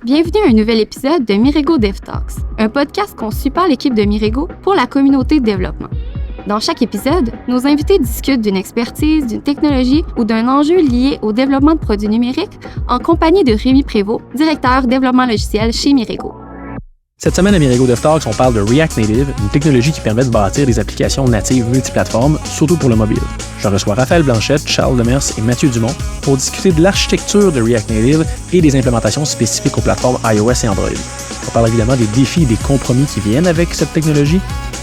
Bienvenue à un nouvel épisode de Mirego Dev Talks, un podcast conçu par l'équipe de Mirego pour la communauté de développement. Dans chaque épisode, nos invités discutent d'une expertise, d'une technologie ou d'un enjeu lié au développement de produits numériques en compagnie de Rémi Prévost, directeur développement logiciel chez Mirego. Cette semaine à Mirego Dev Talks, on parle de React Native, une technologie qui permet de bâtir des applications natives multiplateformes, surtout pour le mobile. Je reçois Raphaël Blanchette, Charles Demers et Mathieu Dumont pour discuter de l'architecture de React Native et des implémentations spécifiques aux plateformes iOS et Android. On parle évidemment des défis et des compromis qui viennent avec cette technologie,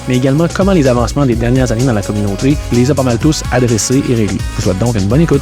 mais également comment les avancements des dernières années dans la communauté les a pas mal tous adressés et réglés. Je vous souhaite donc une bonne écoute.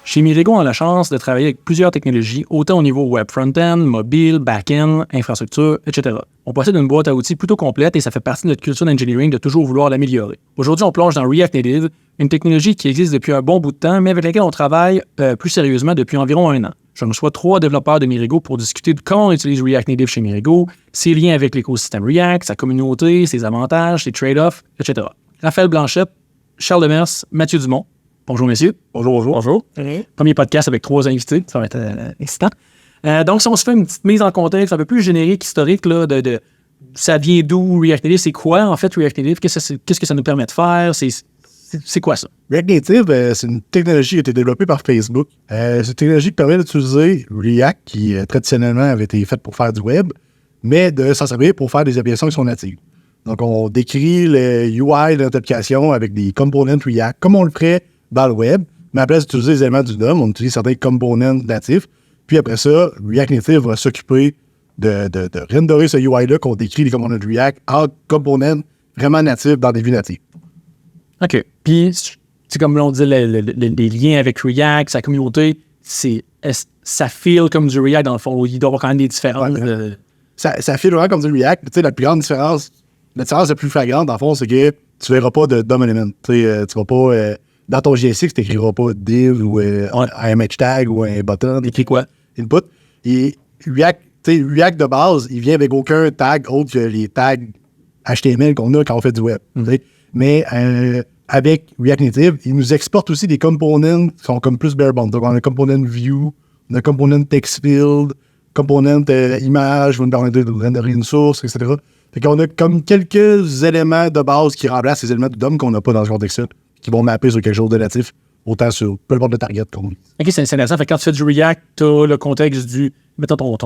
Chez Mirego, on a la chance de travailler avec plusieurs technologies, autant au niveau web front-end, mobile, back-end, infrastructure, etc. On possède une boîte à outils plutôt complète et ça fait partie de notre culture d'engineering de toujours vouloir l'améliorer. Aujourd'hui, on plonge dans React Native, une technologie qui existe depuis un bon bout de temps, mais avec laquelle on travaille plus sérieusement depuis environ 1 an. Je reçois 3 développeurs de Mirego pour discuter de comment on utilise React Native chez Mirego, ses liens avec l'écosystème React, sa communauté, ses avantages, ses trade-offs, etc. Raphaël Blanchette, Charles Demers, Mathieu Dumont. Bonjour, messieurs. Bonjour. Bonjour. Premier podcast avec 3 invités. Ça va être excitant. Donc, si on se fait une petite mise en contexte un peu plus générique, historique, là, de ça vient d'où React Native? C'est quoi, en fait, React Native? Qu'est-ce que ça nous permet de faire? C'est quoi ça? React Native, c'est une technologie qui a été développée par Facebook. C'est une technologie qui permet d'utiliser React, qui traditionnellement avait été faite pour faire du web, mais de s'en servir pour faire des applications qui sont natives. Donc, on décrit le UI de notre application avec des components React, comme on le ferait dans le web, mais à la place d'utiliser les éléments du DOM, on utilise certains components natifs. Puis après ça, React Native va s'occuper de renderer ce UI-là qu'on décrit les components de React en components vraiment natifs dans des vues natives. OK. Puis, c'est comme on dit, les liens avec React, sa communauté, ça feel comme du React dans le fond. Il doit y avoir quand même des différences. Ouais, ça feel vraiment comme du React. Tu sais, la plus grande différence, la différence la plus flagrante, dans le fond, c'est que tu verras pas de DOM element. Tu vas pas... dans ton JSX, tu n'écriras pas div ou un image tag ou un button. Écrit quoi? Input. Et React de base, il vient avec aucun tag autre que les tags HTML qu'on a quand on fait du web. Mais avec React Native, il nous exporte aussi des components qui sont comme plus bare bones. Donc, on a un component view, on a un component text field, component image, on va de renderer une source, etc. Fait qu'on a comme quelques éléments de base qui remplacent ces éléments de DOM qu'on n'a pas dans ce contexte-là, qui vont mapper sur quelque chose de natif, autant sur peu importe le target qu'on dit. OK, c'est intéressant. Fait que quand tu fais du React, tu as le contexte du... Mettons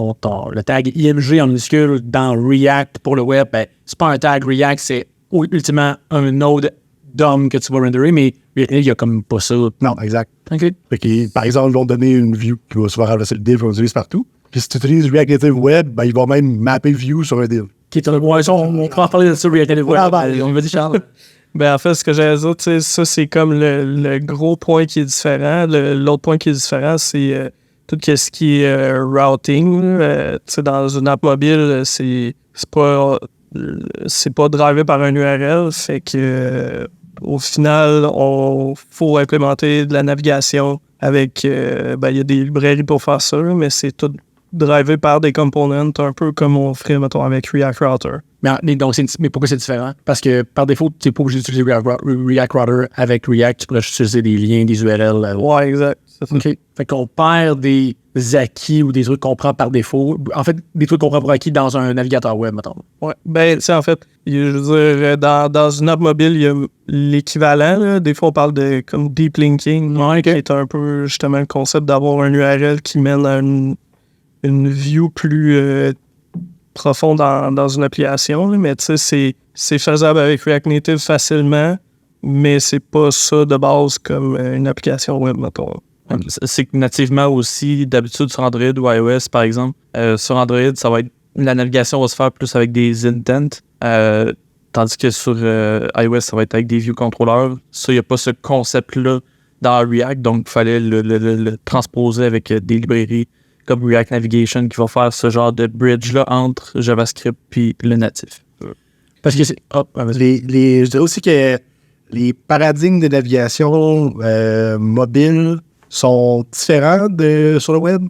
le tag IMG en minuscule dans React pour le web. Ben, c'est pas un tag React, c'est ultimement un node DOM que tu vas renderer, mais il y a comme pas ça. Non, exact. OK. Fait que, par exemple, ils vont donner une view qui va souvent remplacer le div qu'on utilise partout. Puis si tu utilises React Native Web, ben, ils vont même mapper view sur un div. OK, on va en parler de ça, React Native Web. On va dire, Charles. Ben en fait, ce que j'allais dire, tu sais, ça, c'est comme le gros point qui est différent. L'autre point qui est différent, c'est tout ce qui est routing. Tu sais, dans une app mobile, c'est pas drivé par un URL. Fait que au final, faut implémenter de la navigation avec... il y a des librairies pour faire ça, mais c'est tout drivé par des components, un peu comme on ferait, mettons, avec React Router. Mais pourquoi c'est différent? Parce que par défaut, tu n'es pas obligé d'utiliser React Router avec React. Tu pourrais utiliser des liens, des URL. Ouais, exact. OK. Fait qu'on perd des acquis ou des trucs qu'on prend par défaut. En fait, des trucs qu'on prend pour acquis dans un navigateur web, mettons. Ouais. Ben, tu sais, en fait, je veux dire, dans une app mobile, il y a l'équivalent. Là. Des fois, on parle de comme deep linking, qui est un peu justement le concept d'avoir un URL qui mène à une view plus profonde dans une application. Là. Mais tu sais, c'est faisable avec React Native facilement, mais c'est pas ça de base comme une application web, mettons. C'est que nativement aussi, d'habitude sur Android ou iOS, par exemple, sur Android, ça va être la navigation va se faire plus avec des intents, tandis que sur iOS, ça va être avec des view controllers. Ça, il n'y a pas ce concept-là dans React, donc il fallait le transposer avec des librairies comme React Navigation qui va faire ce genre de bridge-là entre JavaScript puis le natif. Parce que c'est... je dirais aussi que les paradigmes de navigation mobile sont différents sur le web.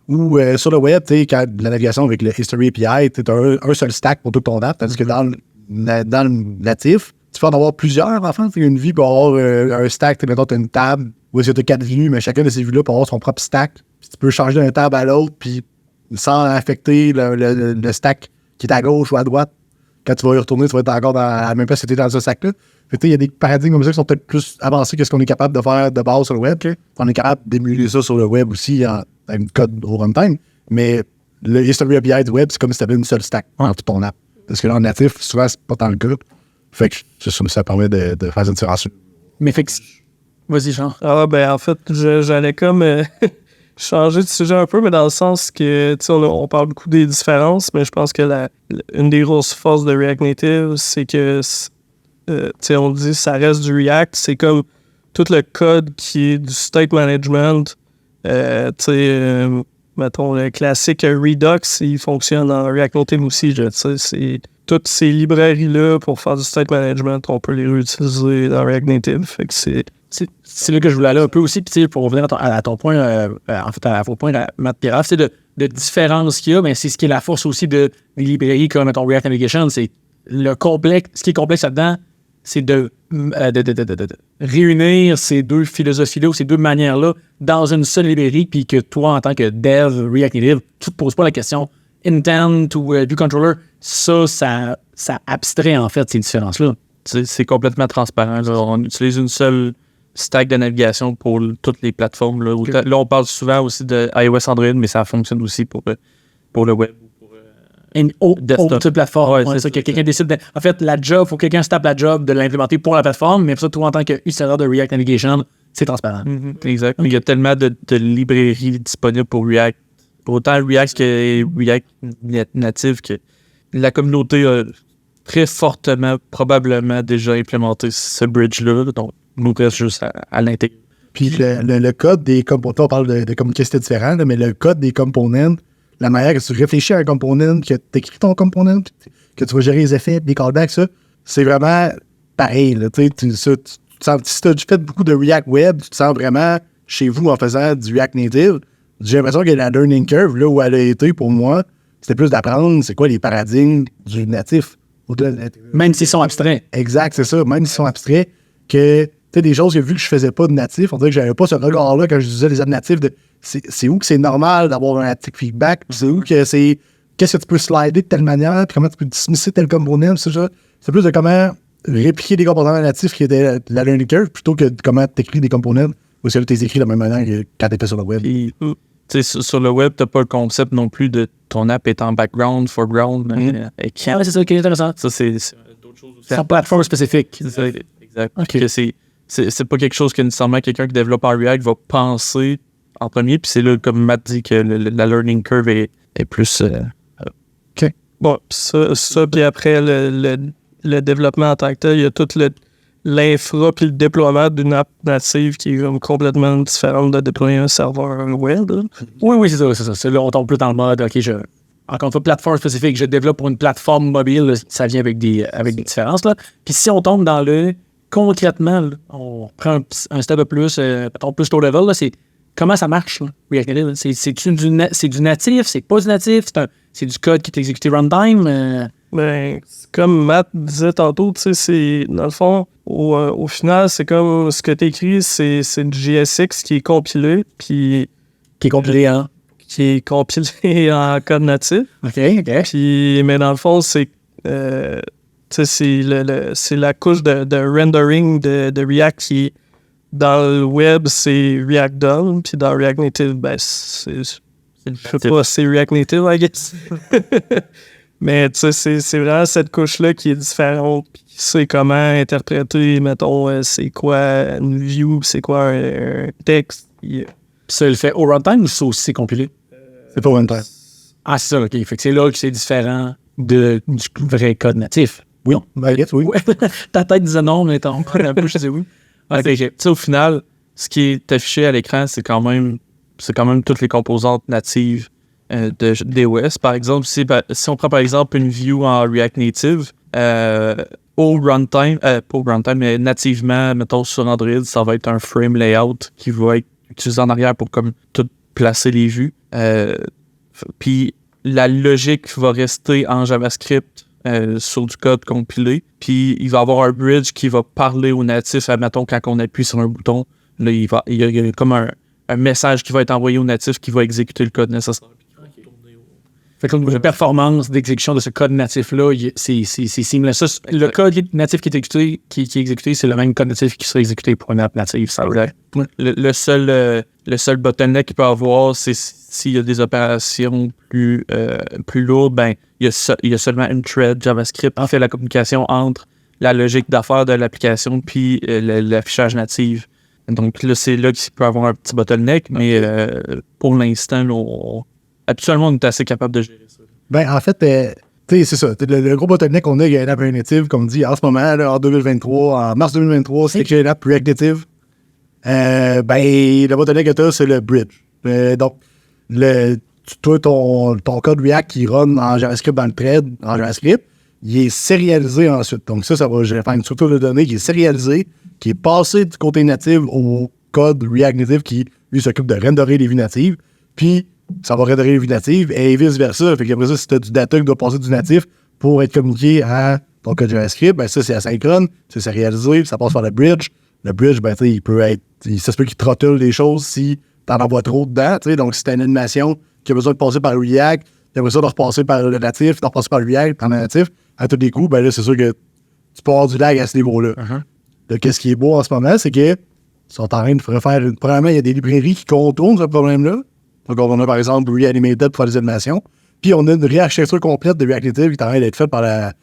Ou sur le web, tu sais, quand la navigation avec le History API, tu as un seul stack pour toute ton app, tandis que dans le natif, tu peux en avoir plusieurs, en fait. Une vue peut avoir un stack, mettons, tu as une table, où tu as 4 vues, mais chacun de ces vues-là peut avoir son propre stack. puis tu peux changer d'un tab à l'autre, puis sans affecter le stack qui est à gauche ou à droite. Quand tu vas y retourner, tu vas être encore dans la même place que tu es dans ce stack-là. Il y a des paradigmes comme ça qui sont peut-être plus avancés que ce qu'on est capable de faire de base sur le web. On est capable d'émuler ça sur le web aussi en une code au runtime. Mais le History API du web, c'est comme si tu avais une seule stack dans toute ton app. Parce que là, en natif, souvent, c'est pas tant le cas. Fait que ça permet de faire une différence. Mais fait que... Vas-y, Jean. Ah, ben, en fait, j'allais comme changer de sujet un peu, mais dans le sens que, tu sais, on parle beaucoup des différences, mais je pense que une des grosses forces de React Native, c'est que, tu sais, on dit ça reste du React, c'est comme tout le code qui est du state management, tu sais, mettons, le classique Redux, il fonctionne en React Native aussi, tu sais, c'est toutes ces librairies-là pour faire du state management, on peut les réutiliser dans React Native, fait que c'est là que je voulais aller un peu aussi, puis pour revenir à ton point, en fait, à vos points, Matt Piraf, c'est de différence qu'il y a, mais c'est ce qui est la force aussi des librairies comme ton React Navigation, c'est le complexe, ce qui est complexe là-dedans, c'est de réunir ces deux philosophies-là ou ces deux manières-là dans une seule librairie, puis que toi, en tant que dev React Native, tu te poses pas la question intent ou view controller, ça abstrait en fait ces différences-là. C'est complètement transparent. Là. On utilise une seule stack de navigation pour toutes les plateformes. Là, okay. Là, on parle souvent aussi de iOS Android, mais ça fonctionne aussi pour le web. Autre plateforme. Ouais, c'est ça que quelqu'un décide. En fait, la job, il faut que quelqu'un se tape la job de l'implémenter pour la plateforme, mais pour ça, toi, en tant qu'utilisateur de React Navigation, c'est transparent. Mm-hmm. Exact. Okay. Il y a tellement de librairies disponibles pour React. Autant React que React native, que la communauté a très fortement, probablement déjà implémenté ce bridge-là. Donc, nous reste juste à l'intégrer. Puis le code des components, on parle de communication différente, mais le code des components, la manière que tu réfléchis à un component, que tu écris ton component, que tu vas gérer les effets, les callbacks, ça, c'est vraiment pareil. Là, si tu as fait beaucoup de React Web, tu te sens vraiment chez vous en faisant du React Native. J'ai l'impression que la learning curve, là où elle a été pour moi, c'était plus d'apprendre c'est quoi les paradigmes du natif. Même s'ils sont abstraits. Exact, c'est ça. Même s'ils sont abstraits, que tu sais, des choses que vu que je faisais pas de natif, on dirait que j'avais pas ce regard-là quand je disais les apps natifs de c'est où que c'est normal d'avoir un natif feedback, c'est où que c'est qu'est-ce que tu peux slider de telle manière, puis comment tu peux dismisser tel component, c'est plus de comment répliquer des composants natifs qui étaient la learning curve plutôt que comment t'écris des components ou si tu les écris de la même manière que quand t'es fait sur le web. Et, sur le web, t'as pas le concept non plus de ton app est en background, foreground. C'est ça qui est intéressant. Ça, c'est d'autres choses aussi. C'est en plateforme spécifique. C'est ça, exact. Okay. C'est pas quelque chose que nécessairement quelqu'un qui développe en React va penser en premier, puis c'est là, comme Matt dit, que la learning curve est plus... OK. Bon, ça puis après, le développement en tant que tel, il y a tout l'infra puis le déploiement d'une app native qui est comme complètement différente de déployer un serveur web. Là. Oui, c'est ça. C'est là, on tombe plus dans le mode, OK, encore une fois, plateforme spécifique, je développe pour une plateforme mobile, là, ça vient avec des différences. Là. Puis si on tombe dans concrètement, là, on prend un step de plus, plus low level, là, c'est comment ça marche, là, React Native? C'est du natif, c'est pas du natif, c'est du code qui est exécuté runtime. Ben, comme Matt disait tantôt, tu sais, c'est, dans le fond, au final, c'est comme ce que tu écris, c'est du JSX qui est compilé, puis... Qui est compilé en? Qui est compilé en code natif. OK. Puis, mais dans le fond, c'est... tu sais, c'est la couche de rendering de React qui, dans le web, c'est React DOM, puis dans React Native, ben, je sais pas, c'est React Native, I guess. Mais tu sais, c'est vraiment cette couche-là qui est différente, puis qui sait comment interpréter, mettons, c'est quoi une view, c'est quoi un texte. Puis ça le fait au runtime ou ça aussi c'est compilé? C'est pas runtime. Ah, c'est ça, OK. Fait que c'est là que c'est différent du vrai code natif. Oui, oui. Ouais. Ta tête disait non, mais ton code un peu, je disais oui. Okay. Tu sais, au final, ce qui est affiché à l'écran, c'est quand même toutes les composantes natives d'OS. Par exemple, si on prend par exemple une view en React Native, au runtime, pas au runtime, mais nativement, mettons sur Android, ça va être un frame layout qui va être utilisé en arrière pour comme tout placer les vues. Puis la logique va rester en JavaScript sur du code compilé. Puis il va y avoir un bridge qui va parler au natif, admettons, quand on appuie sur un bouton. Là, il y a comme un message qui va être envoyé au natif qui va exécuter le code nécessaire. Fait que la performance d'exécution de ce code natif-là, c'est seamless. Ça, le code natif qui est exécuté, c'est le même code natif qui sera exécuté pour une app native. Ça veut dire. Le seul bottleneck qu'il peut avoir, c'est s'il y a des opérations plus lourdes, ben il y a seulement une thread JavaScript qui fait la communication entre la logique d'affaires de l'application puis l'affichage natif. Donc là, c'est là qu'il peut avoir un petit bottleneck, mais pour l'instant, là, habituellement, on est assez capable de gérer ça. Ben, en fait, tu sais, c'est ça. Le gros bottleneck qu'on a, il y a une app native, comme dit, en ce moment, là, en mars 2023, c'est qu'il y a une app React Native. Ben, le bottleneck que tu as, c'est le bridge. Donc, toi, ton code React qui run en JavaScript dans le thread, en JavaScript, il est sérialisé ensuite. Donc, ça va faire une structure de données qui est sérialisée, qui est passée du côté natif au code React Native qui, lui, s'occupe de renderer les vues natives. Puis, ça va renderer les vues natives et vice-versa. Fait qu'après ça, si tu as du data qui doit passer du natif pour être communiqué à ton code JavaScript, ben ça, c'est asynchrone, c'est sérialisé, ça passe par le bridge. Le bridge, ben, tu sais, il peut être. Ça se peut qu'il throttle les choses si t'en envoies trop dedans, tu sais. Donc, si t'as une animation qui a besoin de passer par le React, puis après ça, de repasser par le natif, de repasser par le React, par le natif, à tous les coups, ben là, c'est sûr que tu peux avoir du lag à ce niveau-là. Donc, qu'est-ce qui est beau en ce moment, c'est que sont en train de refaire. Premièrement, il y a des librairies qui contournent ce problème-là. Donc, on a par exemple Reanimated pour faire des animations. Puis, on a une réarchitecture complète de React Native qui est en train d'être faite par la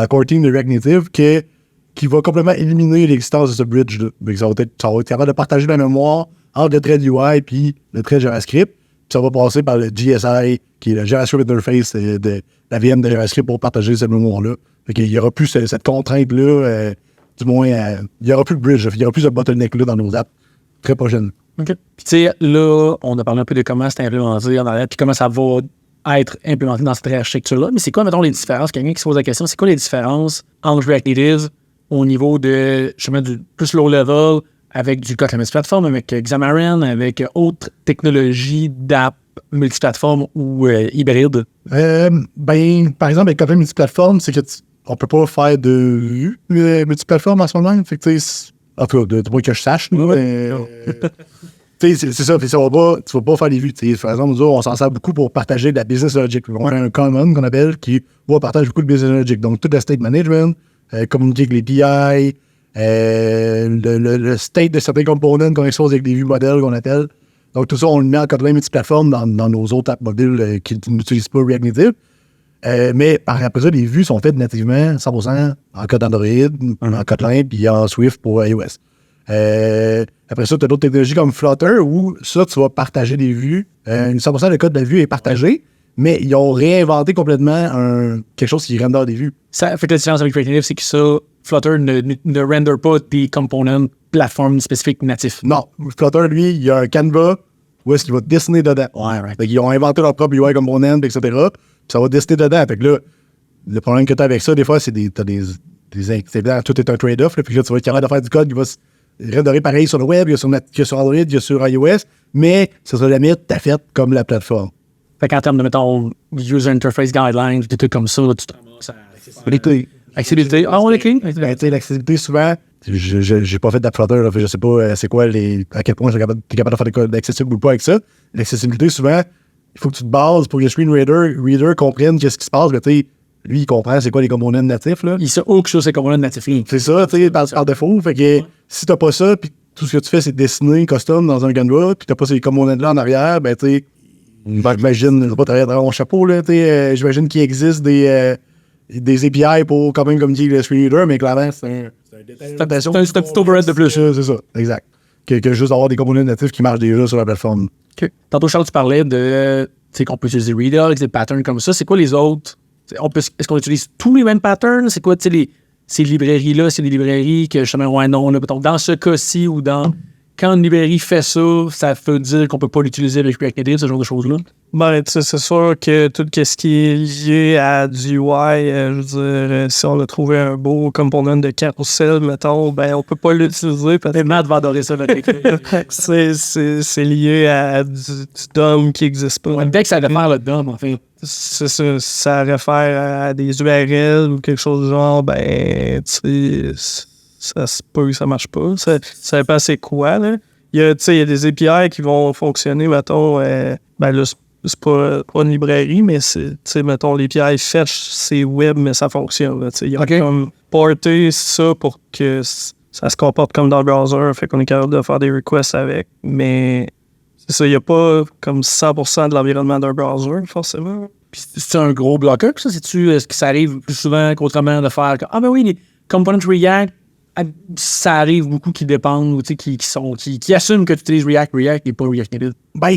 core team de React Native qui va complètement éliminer l'existence de ce bridge-là. Donc, ça va être capable de partager la mémoire entre le thread UI et le thread JavaScript. Puis, ça va passer par le GSI, qui est le JavaScript Interface de la VM de JavaScript pour partager cette mémoire-là. Fait qu'il n'y aura plus cette contrainte-là. Du moins, il n'y aura plus de bridge. Il n'y aura plus ce bottleneck-là dans nos apps très prochainement. OK. Puis, tu sais, là, on a parlé un peu de comment c'est implémenté en arrière, puis comment ça va être implémenté dans cette architecture-là. Mais c'est quoi, mettons, les différences? Quelqu'un qui se pose la question, c'est quoi les différences entre React Native au niveau de, justement, du plus low-level avec du Kotlin multiplateforme, avec Xamarin, avec autres technologies d'app multiplateforme ou hybride? Ben, par exemple, avec Kotlin multiplateforme, c'est que on peut pas faire de multiplateforme en ce moment. Fait que, tu sais, en tout cas, de moins que je sache, tu sais, c'est ça. Tu vas pas faire des vues. Par exemple, nous autres, on s'en sert beaucoup pour partager de la business logic. On a un common qu'on appelle qui partage beaucoup de business logic. Donc, tout le state management, communiquer avec les PI, le state de certains components qu'on expose avec des vues modèles qu'on appelle. Donc, tout ça, on le met en Kotlin multiplateforme dans nos autres apps mobiles qui n'utilisent pas React Native. Mais après ça, les vues sont faites nativement 100% en code Android, en Kotlin, puis en Swift pour iOS. Après ça, tu as d'autres technologies comme Flutter où ça, tu vas partager des vues. 100% le code de la vue est partagé, mais ils ont réinventé complètement quelque chose qui render des vues. Ça fait que la différence avec React Native, c'est que ça, Flutter ne render pas des components plateformes spécifiques natifs. Non. Flutter, lui, il y a un Canva où est-ce qu'il va dessiner dedans. Ouais, right. Fait qu'ils ont inventé leur propre UI component, etc. Puis ça va dessiner dedans. Fait que là, le problème que tu as avec ça, des fois, c'est tout est un trade-off. Puis là, tu vas être capable de faire du code qui va se renderer pareil sur le web, il y a sur Android, il y a sur iOS, mais ça sera jamais tout à fait comme la plateforme. Fait qu'en termes de, mettons, User Interface Guidelines, des trucs comme ça, là, tu te ramasses à accessibilité. Ah, on est clean? Ben, tu sais, l'accessibilité, souvent, j'ai pas fait d'app Flutter, là, je sais pas c'est quoi à quel point t'es capable de faire des codes accessibles ou pas avec ça. L'accessibilité, souvent, il faut que tu te bases pour que le screen reader comprenne qu'est-ce qui se passe, mais tu sais, lui, il comprend c'est quoi les components natifs, là. Il sait où que ça, ces components natifs. C'est ça, tu sais, par défaut. Fait que si t'as pas ça, puis tout ce que tu fais, c'est dessiner custom dans un Canva, puis t'as pas ces components-là en arrière, ben, tu sais, j'imagine, je sais pas, t'as dans mon chapeau, là, tu sais, j'imagine qu'il existe des API pour quand même communiquer le screen reader, mais clairement, c'est un petit overhead de plus. C'est ça, exact. Que juste avoir des components natifs qui marchent déjà sur la plateforme. Okay. Tantôt, Charles, tu parlais de, tu sais, qu'on peut utiliser Redux, des patterns comme ça. C'est quoi les autres? Est-ce qu'on utilise tous les mêmes patterns? C'est quoi, tu sais, ces librairies-là? C'est des librairies que je sais ouais, non, là, dans ce cas-ci ou quand une librairie fait ça, ça veut dire qu'on peut pas l'utiliser avec React Native, ce genre de choses-là? Ben, c'est sûr que tout ce qui est lié à du UI, je veux dire, si on a trouvé un beau component de carousel, mettons, ben, on peut pas l'utiliser. Les maths vont adorer ça, c'est lié à du DOM qui n'existe pas. Ouais, dès que ça réfère le DOM, en fait. C'est ça réfère à des URL ou quelque chose du genre, ben, tu sais, ça se peut, ça marche pas. Ça dépend c'est quoi, là. il y a des API qui vont fonctionner, mettons, là, c'est pas une librairie, mais c'est, mettons, l'API fetch, c'est web, mais ça fonctionne. Il y a comme porté ça pour que ça se comporte comme dans le browser, fait qu'on est capable de faire des requests avec, mais c'est ça, il n'y a pas comme 100% de l'environnement d'un browser, forcément. Puis c'est un gros bloqueur, ça? Est-ce que ça arrive plus souvent qu'autrement de faire ben oui, les components React, ça arrive beaucoup qui dépendent ou qui assument que tu utilises React et pas React Native? Ben,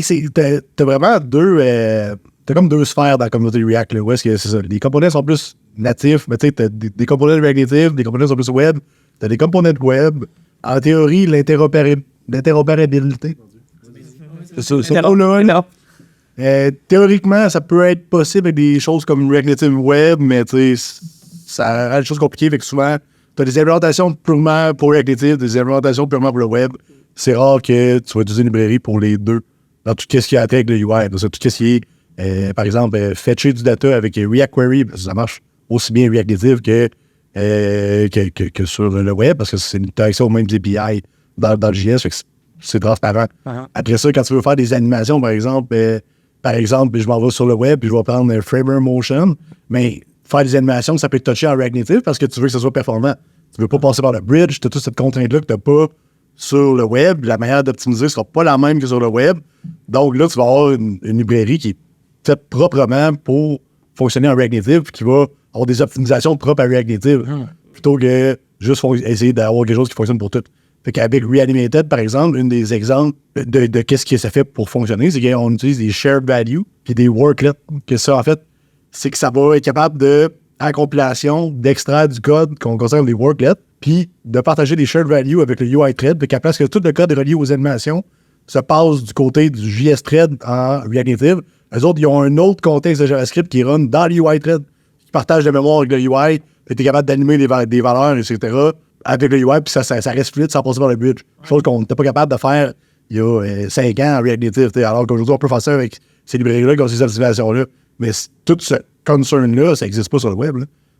t'as vraiment t'as comme deux sphères dans la communauté React, là, où est-ce que c'est ça. Les components sont plus natifs, mais tu sais, t'as des components React Native, des components sont plus web, t'as des components web. En théorie, l'interopérabilité. C'est pas là. Théoriquement, ça peut être possible avec des choses comme React Native Web, mais tu sais, ça rend les choses compliquées. Fait que souvent, tu as des implémentations purement pour React Native, des implémentations purement pour le web. C'est rare que tu vas utiliser une librairie pour les deux. Dans tout ce qui a à faire avec le UI. Donc, tout ce qui est, par exemple, fetcher du data avec React Query, ça marche aussi bien React Native que sur le web, parce que c'est une interaction aux mêmes API dans le JS. Fait que c'est transparent. Uh-huh. Après ça, quand tu veux faire des animations, par exemple, je m'en vais sur le web et je vais prendre Framer Motion, mais faire des animations, ça peut être touché en React Native parce que tu veux que ce soit performant. Tu veux pas passer par le bridge, tu as toute cette contrainte-là que tu n'as pas sur le web. La manière d'optimiser ne sera pas la même que sur le web. Donc là, tu vas avoir une librairie qui est faite proprement pour fonctionner en React Native et qui va avoir des optimisations propres à React Native plutôt que juste essayer d'avoir quelque chose qui fonctionne pour tout. Fait qu'avec Reanimated, par exemple, un des exemples de qu'est-ce que ça fait pour fonctionner, c'est qu'on utilise des shared values puis des worklets. Que ça, en fait, c'est que ça va être capable de, en compilation, d'extraire du code qu'on considère comme des worklets, puis de partager des shared values avec le UI thread, puis qu'à place que tout le code relié aux animations se passe du côté du JS thread en React Native, eux autres, ils ont un autre contexte de JavaScript qui run dans le UI thread, qui partage la mémoire avec le UI, puis t'es capable d'animer des valeurs, etc., avec le UI, puis ça reste fluide sans passer par le bridge. Chose qu'on n'était pas capable de faire il y a 5 ans en React Native, alors qu'aujourd'hui, on peut faire ça avec ces librairies-là, qui ont ces optimisations-là. Mais tout ce concern-là, ça n'existe pas sur le web.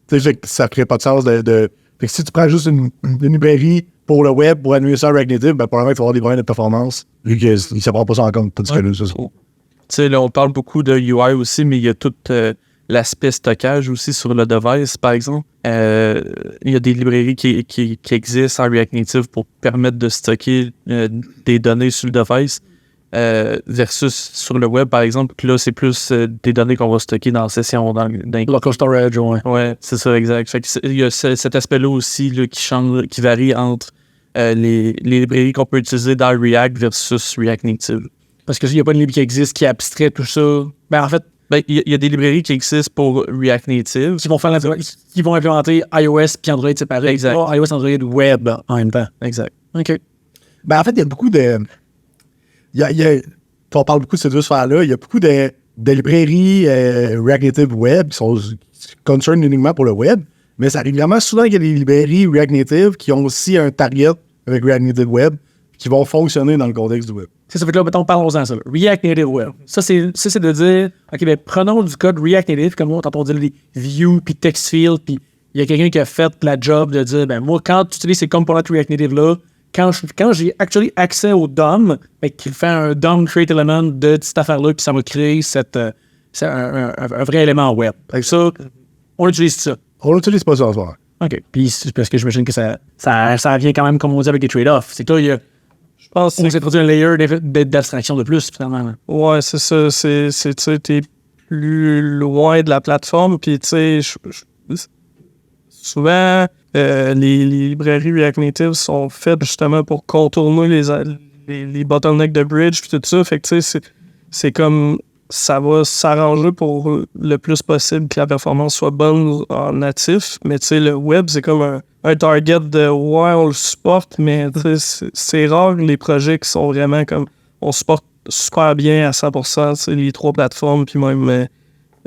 Tu sais, ça ne ferait pas de sens de... Fait que si tu prends juste une librairie pour le web, pour animer ça en React Native, ben, probablement, il faut avoir des problèmes de performance, vu qu'il ne se prend pas ça en compte. Tandis que c'est ça. Tu sais, là, on parle beaucoup de UI aussi, mais il y a tout l'aspect stockage aussi sur le device, par exemple. Il y a des librairies qui existent en React Native pour permettre de stocker des données sur le device versus sur le web, par exemple. Là, c'est plus des données qu'on va stocker dans la session. Dans local storage, ouais. Ouais, c'est ça, exact. Fait que il y a cet aspect-là aussi là, qui change, qui varie entre les librairies qu'on peut utiliser dans React versus React Native. Parce qu'il n'y a pas de librairie qui existe qui abstrait tout ça. Ben, en fait, il y a des librairies qui existent pour React Native. Qui vont implémenter iOS puis Android séparés. Exact. iOS, Android, web en même temps. Exact. OK. Ben, en fait, il y a beaucoup de... on parle beaucoup de ces deux sphères-là. Il y a beaucoup de librairies React Native Web qui sont concerned uniquement pour le web, mais ça arrive vraiment souvent qu'il y a des librairies React Native qui ont aussi un target avec React Native Web qui vont fonctionner dans le contexte du web. Ça fait que là, mettons, parlons-en de ça. React Native Web. Ça, c'est de dire, OK, ben prenons du code React Native, comme moi, quand on dit les views, puis text field, puis il y a quelqu'un qui a fait la job de dire, ben moi, quand tu utilises ces components React Native-là, quand j'ai actually accès au DOM, ben, qu'il fait un DOM create element de cette affaire-là, puis ça va créer un vrai élément web. Ça, on utilise ça. On n'utilise pas ça en ce moment. OK. Puis c'est parce que j'imagine que ça vient quand même, comme on dit, avec des trade-offs. C'est que là, il y a... Je pense on s'est introduit un layer d'abstraction de plus, finalement. Ouais, c'est ça. Tu sais, t'es plus loin de la plateforme, puis tu sais, souvent, les librairies React Native sont faites justement pour contourner les bottlenecks de bridge, puis tout ça. Fait que tu sais, c'est comme ça va s'arranger pour le plus possible que la performance soit bonne en natif. Mais tu sais, le web, c'est comme un target de on le supporte, mais c'est rare les projets qui sont vraiment comme on supporte super bien à 100% les trois plateformes, puis même